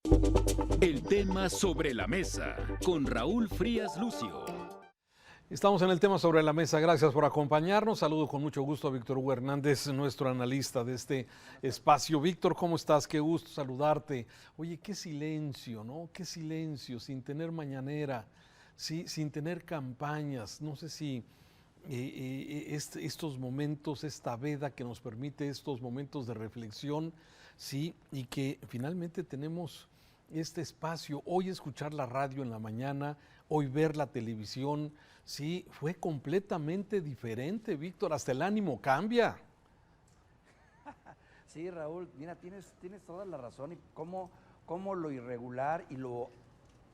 El tema sobre la mesa con Raúl Frías Lucio. Estamos en el tema sobre la mesa. Gracias por acompañarnos. Saludo con mucho gusto a Víctor Hugo Hernández, nuestro analista de este espacio. Víctor, ¿cómo estás? Qué gusto saludarte. Oye, qué silencio, ¿no? Qué silencio, sin tener mañanera, sí, sin tener campañas. No sé si estos momentos, esta veda que nos permite estos momentos de reflexión, sí, y que finalmente tenemos este espacio, hoy escuchar la radio en la mañana, hoy ver la televisión, sí, fue completamente diferente, Víctor, hasta el ánimo cambia. Sí, Raúl, mira, tienes toda la razón y cómo lo irregular y lo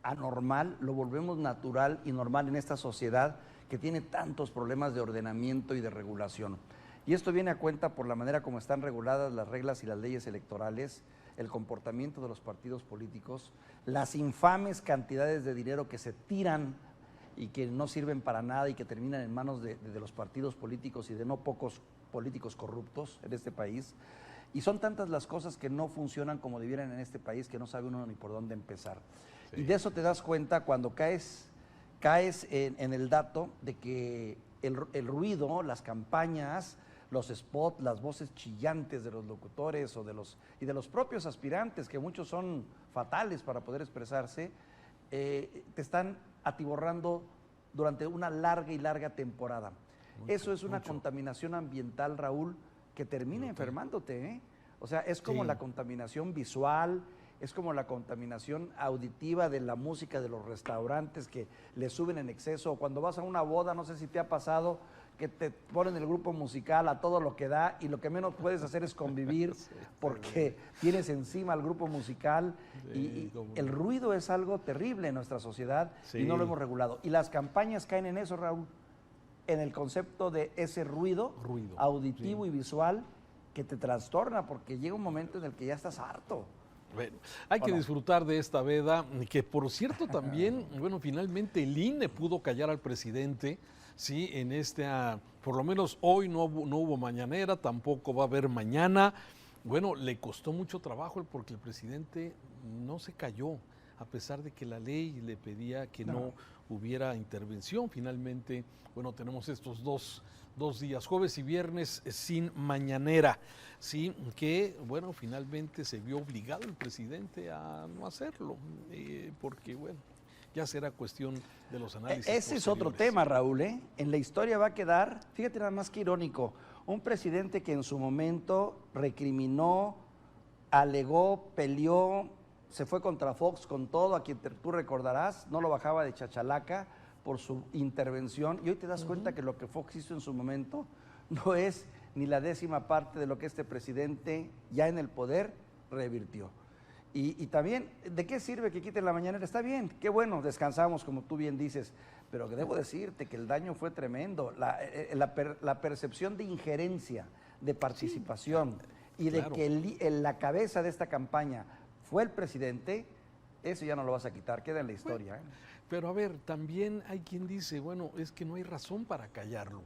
anormal lo volvemos natural y normal en esta sociedad que tiene tantos problemas de ordenamiento y de regulación. Y esto viene a cuenta por la manera como están reguladas las reglas y las leyes electorales, el comportamiento de los partidos políticos, las infames cantidades de dinero que se tiran y que no sirven para nada y que terminan en manos de los partidos políticos y de no pocos políticos corruptos en este país. Y son tantas las cosas que no funcionan como debieran en este país que no sabe uno ni por dónde empezar. Sí. Y de eso te das cuenta cuando caes en el dato de que el ruido, las campañas, los spots, las voces chillantes de los locutores y de los propios aspirantes, que muchos son fatales para poder expresarse, te están atiborrando durante una larga temporada. Eso es una contaminación ambiental, Raúl, que termina enfermándote, ¿eh? O sea, es como la contaminación visual, es como la contaminación auditiva de la música de los restaurantes que le suben en exceso. Cuando vas a una boda, no sé si te ha pasado, que te ponen el grupo musical a todo lo que da y lo que menos puedes hacer es convivir porque tienes encima el grupo musical y el ruido es algo terrible en nuestra sociedad y no lo hemos regulado. Y las campañas caen en eso, Raúl, en el concepto de ese ruido auditivo y visual que te trastorna porque llega un momento en el que ya estás harto. Bueno, hay que disfrutar de esta veda, que por cierto también, bueno, finalmente el INE pudo callar al presidente, sí, en por lo menos hoy no hubo mañanera, tampoco va a haber mañana. Bueno, le costó mucho trabajo porque el presidente no se cayó, a pesar de que la ley le pedía que no hubiera intervención. Finalmente, bueno, tenemos estos dos días, jueves y viernes, sin mañanera, sí, que, bueno, finalmente se vio obligado el presidente a no hacerlo, porque, bueno, ya será cuestión de los análisis. Ese es otro tema, Raúl, ¿eh? En la historia va a quedar, fíjate nada más que irónico, un presidente que en su momento recriminó, alegó, peleó, se fue contra Fox con todo, a quien tú recordarás, no lo bajaba de chachalaca por su intervención, y hoy te das cuenta que lo que Fox hizo en su momento no es ni la 10ª parte de lo que este presidente ya en el poder revirtió. Y también, ¿de qué sirve que quiten la mañanera? Está bien, qué bueno, descansamos como tú bien dices, pero debo decirte que el daño fue tremendo, la percepción de injerencia, de participación y de que la cabeza de esta campaña fue el presidente, eso ya no lo vas a quitar, queda en la historia. Bueno, pero a ver, también hay quien dice, bueno, es que no hay razón para callarlo.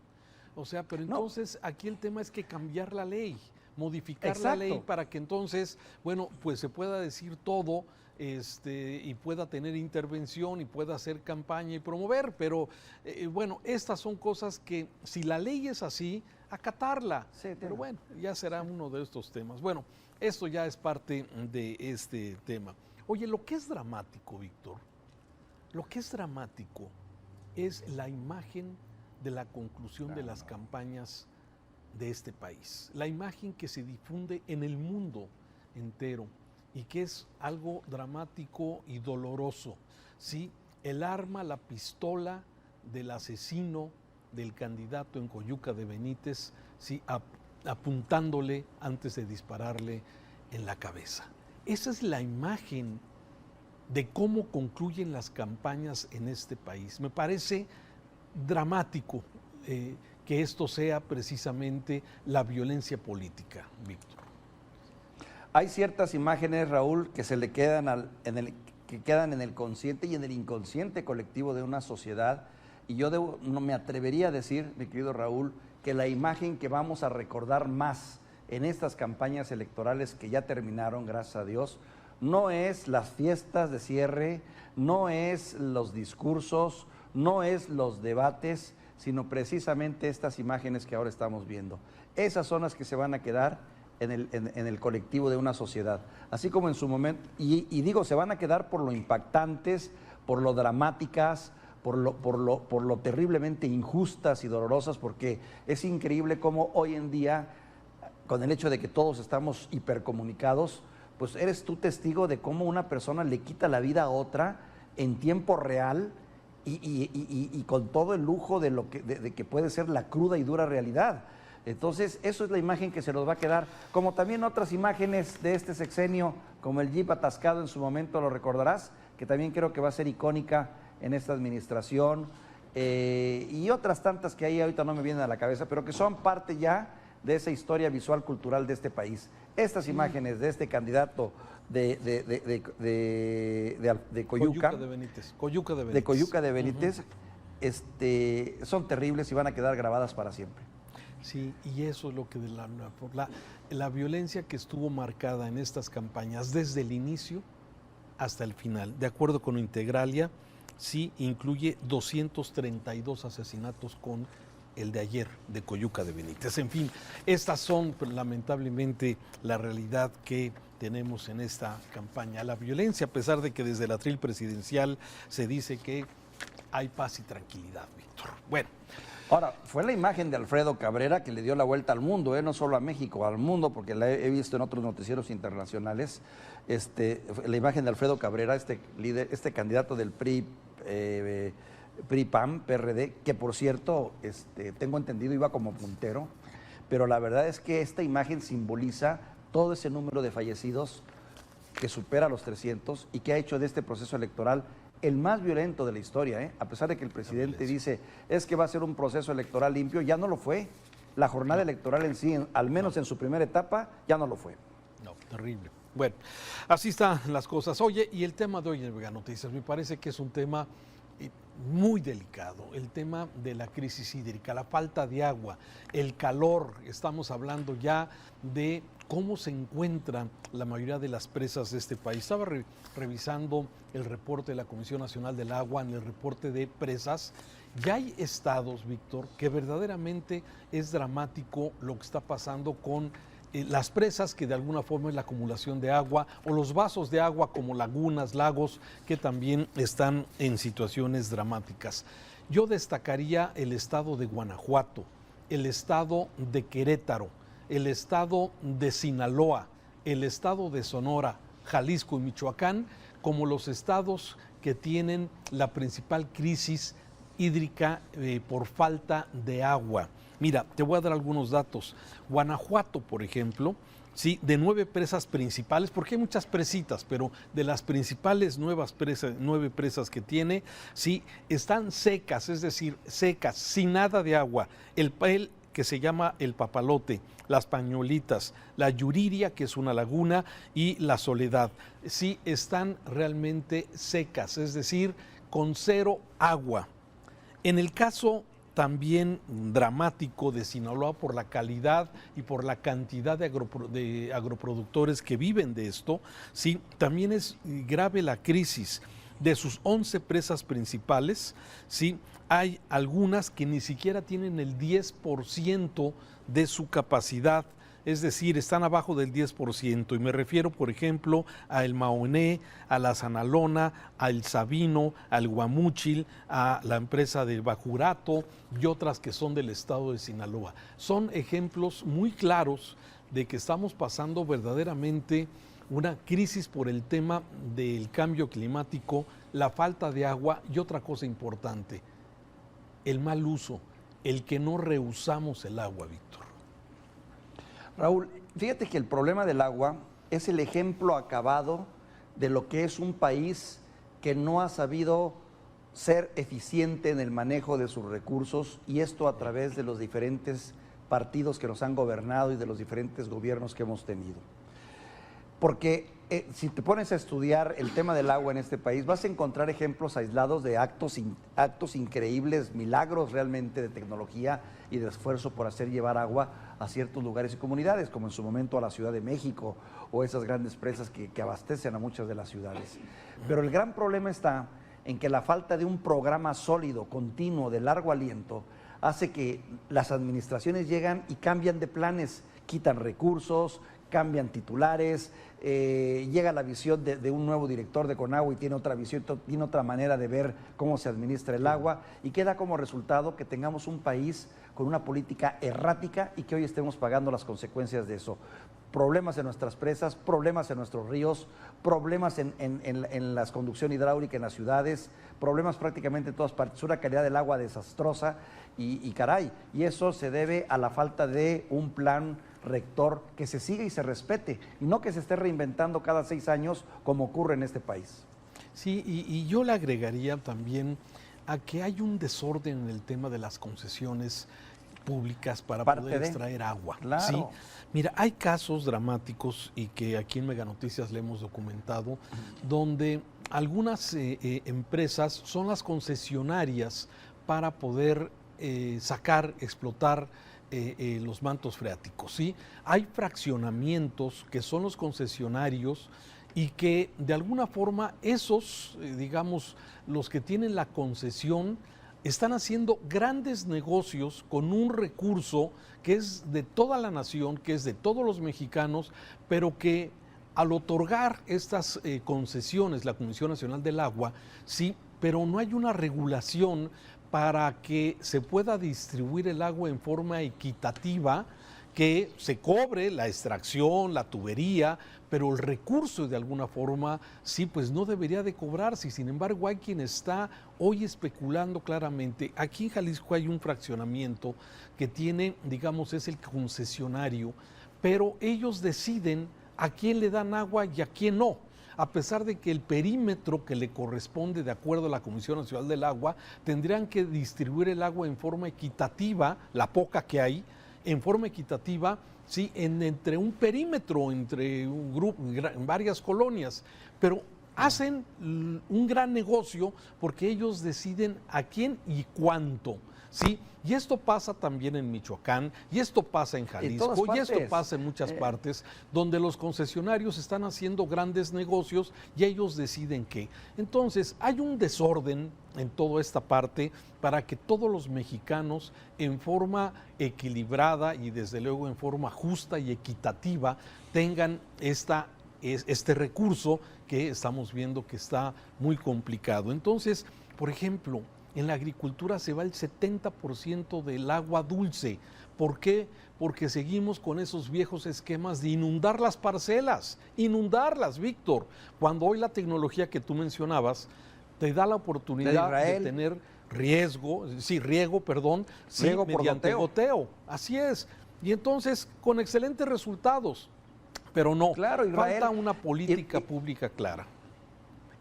O sea, pero entonces aquí el tema es que cambiar la ley, modificar la ley para que entonces, bueno, pues se pueda decir todo, y pueda tener intervención y pueda hacer campaña y promover, pero bueno, estas son cosas que si la ley es así, acatarla, pero bueno, ya será uno de estos temas. Bueno, esto ya es parte de este tema. Oye, lo que es dramático, Víctor, lo que es dramático es la imagen de la conclusión de las campañas de este país, la imagen que se difunde en el mundo entero y que es algo dramático y doloroso, ¿sí? El arma, la pistola del asesino del candidato en Coyuca de Benítez, ¿sí? Apuntándole antes de dispararle en la cabeza. Esa es la imagen de cómo concluyen las campañas en este país. Me parece dramático que esto sea precisamente la violencia política, Víctor. Hay ciertas imágenes, Raúl, que se le quedan que quedan en el consciente y en el inconsciente colectivo de una sociedad, y yo no me atrevería a decir, mi querido Raúl, que la imagen que vamos a recordar más en estas campañas electorales que ya terminaron, gracias a Dios, no es las fiestas de cierre, no es los discursos, no es los debates, sino precisamente estas imágenes que ahora estamos viendo. Esas son las que se van a quedar en el colectivo de una sociedad. Así como en su momento, y digo, se van a quedar por lo impactantes, por lo dramáticas, por lo terriblemente injustas y dolorosas, porque es increíble cómo hoy en día, con el hecho de que todos estamos hipercomunicados, pues eres tú testigo de cómo una persona le quita la vida a otra en tiempo real y con todo el lujo de que puede ser la cruda y dura realidad. Entonces, eso es la imagen que se nos va a quedar, como también otras imágenes de este sexenio, como el Jeep atascado en su momento, lo recordarás, que también creo que va a ser icónica en esta administración, y otras tantas que ahí ahorita no me vienen a la cabeza, pero que son parte ya de esa historia visual cultural de este país. Estas imágenes de este candidato de Coyuca, de Coyuca de Benítez, son terribles y van a quedar grabadas para siempre. Sí, y eso es lo que la violencia que estuvo marcada en estas campañas desde el inicio hasta el final. De acuerdo con Integralia, sí incluye 232 asesinatos con el de ayer de Coyuca de Benítez. En fin, estas son lamentablemente la realidad que tenemos en esta campaña. La violencia, a pesar de que desde el atril presidencial se dice que hay paz y tranquilidad, Víctor. Bueno. Ahora, fue la imagen de Alfredo Cabrera que le dio la vuelta al mundo, no solo a México, al mundo, porque la he visto en otros noticieros internacionales. La imagen de Alfredo Cabrera, líder, candidato del PRI, PRI-PAN, PRD, que por cierto, tengo entendido, iba como puntero, pero la verdad es que esta imagen simboliza todo ese número de fallecidos que supera los 300 y que ha hecho de este proceso electoral el más violento de la historia, a pesar de que el presidente dice, es que va a ser un proceso electoral limpio, ya no lo fue. La jornada electoral en sí, al menos en su primera etapa, ya no lo fue. No, terrible. Bueno, así están las cosas. Oye, y el tema de hoy en Vega Noticias, me parece que es un tema muy delicado, el tema de la crisis hídrica, la falta de agua, el calor. Estamos hablando ya de cómo se encuentran la mayoría de las presas de este país. Estaba revisando el reporte de la Comisión Nacional del Agua, en el reporte de presas. Ya hay estados, Víctor, que verdaderamente es dramático lo que está pasando con las presas, que de alguna forma es la acumulación de agua, o los vasos de agua como lagunas, lagos, que también están en situaciones dramáticas. Yo destacaría el estado de Guanajuato, el estado de Querétaro, el estado de Sinaloa, el estado de Sonora, Jalisco y Michoacán, como los estados que tienen la principal crisis hídrica por falta de agua. Mira, te voy a dar algunos datos. Guanajuato, por ejemplo, sí, de 9 presas principales, porque hay muchas presitas, pero de las principales 9 presas que tiene, sí, están secas, es decir, secas, sin nada de agua. El que se llama el Papalote, las Pañolitas, la Yuriria, que es una laguna, y la Soledad. Sí, están realmente secas, es decir, con 0 agua. En el caso también dramático de Sinaloa, por la calidad y por la cantidad de agroproductores que viven de esto, sí, también es grave la crisis. De sus 11 presas principales, sí, hay algunas que ni siquiera tienen el 10% de su capacidad, es decir, están abajo del 10%, y me refiero, por ejemplo, a El Mahoné, a la Sanalona, a El Sabino, al Guamúchil, a la empresa del Bajurato y otras que son del estado de Sinaloa. Son ejemplos muy claros de que estamos pasando verdaderamente una crisis por el tema del cambio climático, la falta de agua y otra cosa importante, el mal uso, el que no reusamos el agua, Víctor. Raúl, fíjate que el problema del agua es el ejemplo acabado de lo que es un país que no ha sabido ser eficiente en el manejo de sus recursos, y esto a través de los diferentes partidos que nos han gobernado y de los diferentes gobiernos que hemos tenido. Porque si te pones a estudiar el tema del agua en este país, vas a encontrar ejemplos aislados de actos increíbles, milagros realmente de tecnología y de esfuerzo por hacer llevar agua a ciertos lugares y comunidades, como en su momento a la Ciudad de México o esas grandes presas que abastecen a muchas de las ciudades. Pero el gran problema está en que la falta de un programa sólido, continuo, de largo aliento, hace que las administraciones llegan y cambian de planes, quitan recursos, cambian titulares, llega la visión de un nuevo director de Conagua y tiene otra visión, tiene otra manera de ver cómo se administra el agua, y queda como resultado que tengamos un país con una política errática y que hoy estemos pagando las consecuencias de eso. Problemas en nuestras presas, problemas en nuestros ríos, problemas en la conducción hidráulica en las ciudades, problemas prácticamente en todas partes, una calidad del agua desastrosa y caray, y eso se debe a la falta de un plan rector que se siga y se respete, y no que se esté reinventando cada 6 años como ocurre en este país. Sí, y yo le agregaría también a que hay un desorden en el tema de las concesiones públicas para poder extraer agua. Claro. ¿Sí? Mira, hay casos dramáticos y que aquí en Mega Noticias le hemos documentado, donde algunas empresas son las concesionarias para poder sacar, explotar los mantos freáticos, ¿sí? Hay fraccionamientos que son los concesionarios y que de alguna forma esos, digamos, los que tienen la concesión, están haciendo grandes negocios con un recurso que es de toda la nación, que es de todos los mexicanos, pero que al otorgar estas concesiones, la Comisión Nacional del Agua, sí, pero no hay una regulación para que se pueda distribuir el agua en forma equitativa, que se cobre la extracción, la tubería, pero el recurso de alguna forma sí, pues no debería de cobrarse. Sin embargo, hay quien está hoy especulando claramente. Aquí en Jalisco hay un fraccionamiento que tiene, digamos, es el concesionario, pero ellos deciden a quién le dan agua y a quién no, a pesar de que el perímetro que le corresponde de acuerdo a la Comisión Nacional del Agua, tendrían que distribuir el agua en forma equitativa, la poca que hay, en forma equitativa, sí, entre un perímetro, entre un grupo, en varias colonias, pero hacen un gran negocio porque ellos deciden a quién y cuánto, ¿sí? Y esto pasa también en Michoacán, y esto pasa en Jalisco, y esto pasa en muchas partes, donde los concesionarios están haciendo grandes negocios y ellos deciden qué. Entonces, hay un desorden en toda esta parte para que todos los mexicanos, en forma equilibrada y desde luego en forma justa y equitativa, tengan este recurso que estamos viendo que está muy complicado. Entonces, por ejemplo, en la agricultura se va el 70% del agua dulce. ¿Por qué? Porque seguimos con esos viejos esquemas de inundar las parcelas, inundarlas, Víctor, cuando hoy la tecnología que tú mencionabas te da la oportunidad de tener riego, mediante goteo. Así es. Y entonces, con excelentes resultados. Pero no, claro, Israel, falta una política pública clara.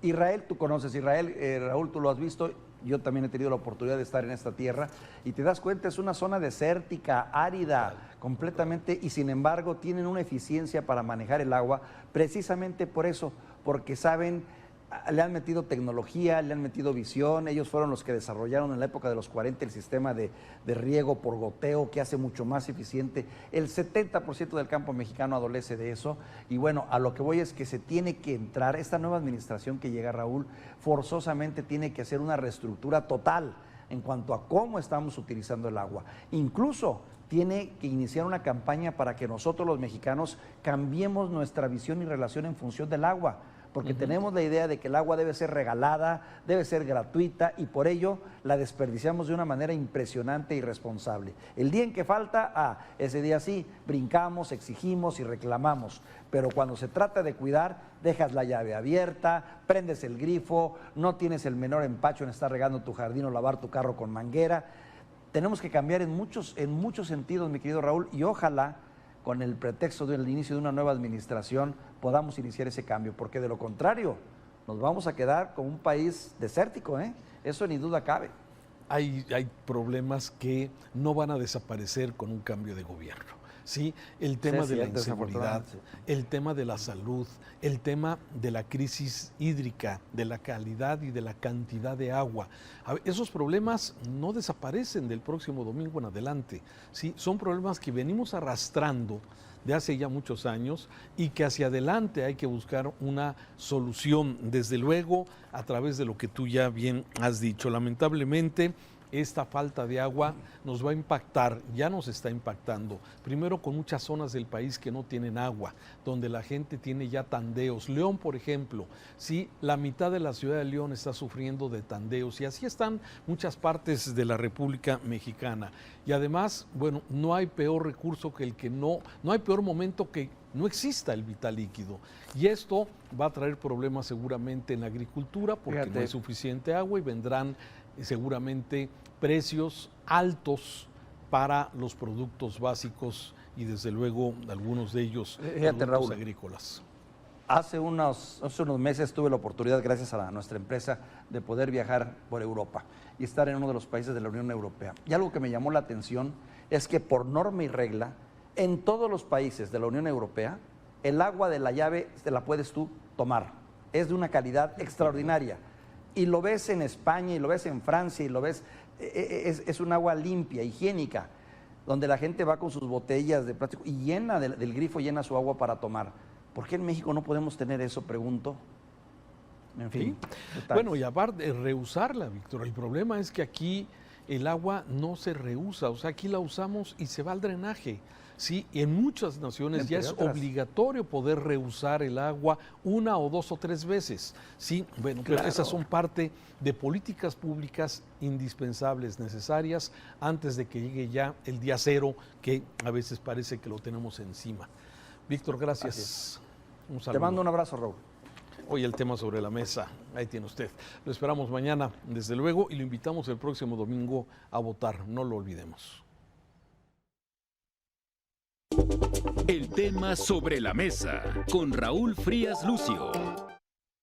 Israel, tú conoces Israel, Raúl, tú lo has visto. Yo también he tenido la oportunidad de estar en esta tierra y te das cuenta, es una zona desértica, árida, completamente, y sin embargo tienen una eficiencia para manejar el agua, precisamente por eso, porque saben, le han metido tecnología, le han metido visión. Ellos fueron los que desarrollaron en la época de los 40 el sistema de riego por goteo, que hace mucho más eficiente. El 70% del campo mexicano adolece de eso, y bueno, a lo que voy es que se tiene que entrar, esta nueva administración que llega, Raúl, forzosamente tiene que hacer una reestructura total en cuanto a cómo estamos utilizando el agua. Incluso tiene que iniciar una campaña para que nosotros los mexicanos cambiemos nuestra visión y relación en función del agua, porque tenemos la idea de que el agua debe ser regalada, debe ser gratuita, y por ello la desperdiciamos de una manera impresionante y irresponsable. El día en que falta, ese día sí, brincamos, exigimos y reclamamos, pero cuando se trata de cuidar, dejas la llave abierta, prendes el grifo, no tienes el menor empacho en estar regando tu jardín o lavar tu carro con manguera. Tenemos que cambiar en muchos sentidos, mi querido Raúl, y ojalá con el pretexto del inicio de una nueva administración podamos iniciar ese cambio, porque de lo contrario nos vamos a quedar como un país desértico, eso ni duda cabe. Hay problemas que no van a desaparecer con un cambio de gobierno. ¿sí? El tema de la cierto, inseguridad, desafortunadamente. el tema de la salud, el tema de la crisis hídrica, de la calidad y de la cantidad de agua. Esos problemas no desaparecen del próximo domingo en adelante, ¿sí? Son problemas que venimos arrastrando de hace ya muchos años y que hacia adelante hay que buscar una solución, desde luego a través de lo que tú ya bien has dicho. Lamentablemente, esta falta de agua nos va a impactar, ya nos está impactando, primero con muchas zonas del país que no tienen agua, donde la gente tiene ya tandeos. León, por ejemplo, sí, la mitad de la ciudad de León está sufriendo de tandeos y así están muchas partes de la República Mexicana. Y además, bueno, no hay peor recurso que el que no hay peor momento que no exista el vital líquido. Y esto va a traer problemas seguramente en la agricultura porque no hay suficiente agua y vendrán seguramente precios altos para los productos básicos y desde luego algunos de ellos productos Raúl, agrícolas. Hace unos meses tuve la oportunidad, gracias a nuestra empresa, de poder viajar por Europa y estar en uno de los países de la Unión Europea. Y algo que me llamó la atención es que por norma y regla, en todos los países de la Unión Europea, el agua de la llave te la puedes tú tomar. Es de una calidad extraordinaria. Y lo ves en España, y lo ves en Francia, y lo ves, es un agua limpia, higiénica, donde la gente va con sus botellas de plástico y llena del grifo, llena su agua para tomar. ¿Por qué en México no podemos tener eso, pregunto? En fin. ¿Sí? Bueno, y aparte, reusarla, Víctor. El problema es que aquí el agua no se reusa, o sea, aquí la usamos y se va al drenaje. Sí, en muchas naciones ya es obligatorio poder reusar el agua 1 o 2 o 3 veces. Sí, bueno, claro. Pero esas son parte de políticas públicas indispensables, necesarias, antes de que llegue ya el día cero, que a veces parece que lo tenemos encima. Víctor, gracias. Un saludo. Te mando un abrazo, Raúl. Hoy el tema sobre la mesa, ahí tiene usted. Lo esperamos mañana, desde luego, y lo invitamos el próximo domingo a votar, no lo olvidemos. El tema sobre la mesa con Raúl Frías Lucio.